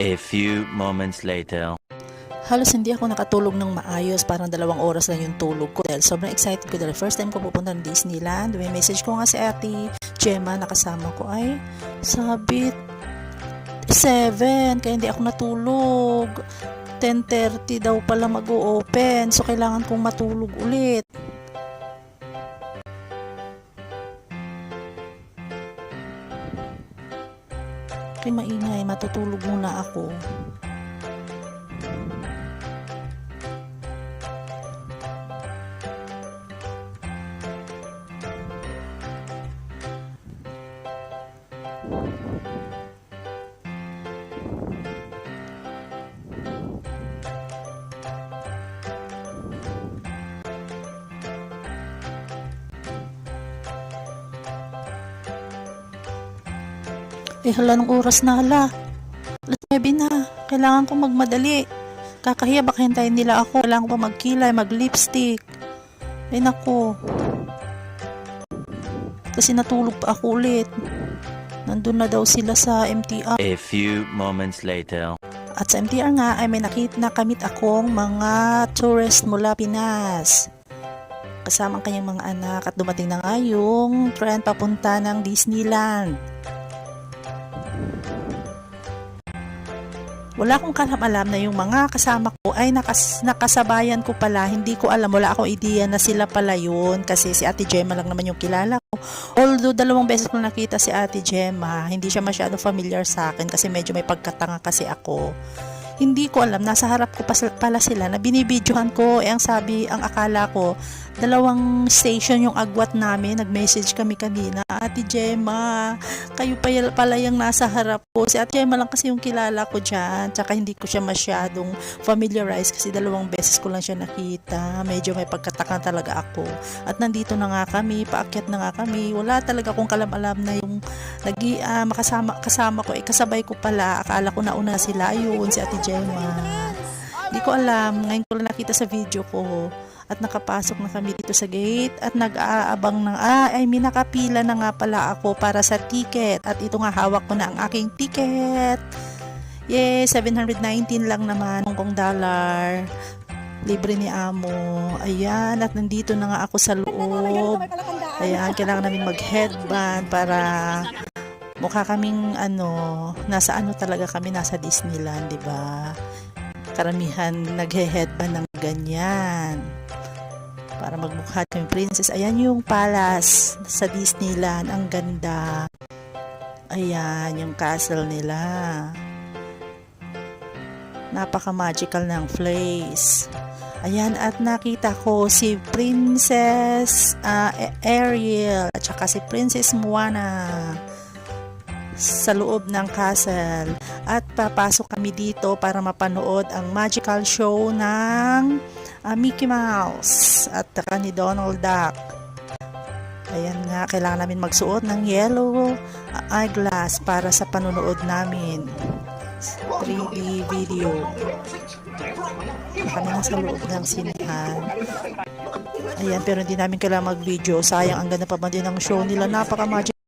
A few moments later. Halos hindi ako nakatulog ng maayos, parang 2 oras lang yung tulog ko dahil sobrang excited ko dahil first time ko pupunta ng Disneyland. May message ko nga si Ate Gemma na kasama ko ay sabi 7 kaya hindi ako natulog. 10:30 daw pala mag-o-open, so kailangan kong matulog ulit. Kaya maingay, matutulog muna ako. Hala, ng oras na hala. Alas 9 na. Kailangan ko magmadali. Kakahiya, baka hintayin nila ako. Kailangan ko pa magkilay, mag-lipstick. Ay nako. Kasi natulog pa ako ulit. Nandun na daw sila sa MTR. A few moments later. At sa MTR nga ay may nakamit akong mga tourist mula Pinas. Kasama ang kanyang mga anak at dumating na nga yung trend papunta ng Disneyland. Wala akong alam na yung mga kasama ko ay nakasabayan ko pala. Hindi ko alam, wala akong idea na sila pala yun kasi si Ate Gemma lang naman yung kilala ko. Although 2 beses ko nakita si Ate Gemma, hindi siya masyado familiar sa akin kasi medyo may pagkatanga kasi ako. Hindi ko alam, nasa harap ko pala sila na binibidyohan ko. Ang akala ko, 2 station yung agwat namin. Nag-message kami kanina, Ate Gemma, kayo pala yung nasa harap ko. Si Ate Gemma lang kasi yung kilala ko dyan. Tsaka hindi ko siya masyadong familiarize kasi 2 beses ko lang siya nakita. Medyo may pagkataka talaga ako. At nandito na nga kami, paakyat na nga kami. Wala talaga akong kalam-alam na yung kasama ko, kasabay ko pala. Akala ko nauna sila. Ayun, si Ate Gemma. Hindi ko alam, ngayon ko lang nakita sa video ko at nakapasok na kami dito sa gate at nag-aabang ng may nakapila na nga pala ako para sa ticket at ito nga hawak ko na ang aking ticket. Yay, 719 lang naman Hong Kong dollar. Libre ni Amo. Ayan, at nandito na nga ako sa loob. Ayan, kailangan namin mag-headband para mukha kaming nasa talaga kami, nasa Disneyland, di ba? Karamihan naghe-headband ng ganyan para magmukha kami princess. Ayan yung palace sa Disneyland, ang ganda. Ayan yung castle nila. Napaka-magical ng place. Ayan, at nakita ko si Princess Ariel at saka si Princess Moana sa loob ng castle at papasok kami dito para mapanood ang magical show ng Mickey Mouse at ni Donald Duck. Ayan nga, kailangan namin magsuot ng yellow eyeglass para sa panonood namin 3D video. Kami na sa loob ng sinihan. Ayan, pero hindi namin kailangan mag-video. Sayang, ang ganda pa ba din ng show nila. Napaka-magic.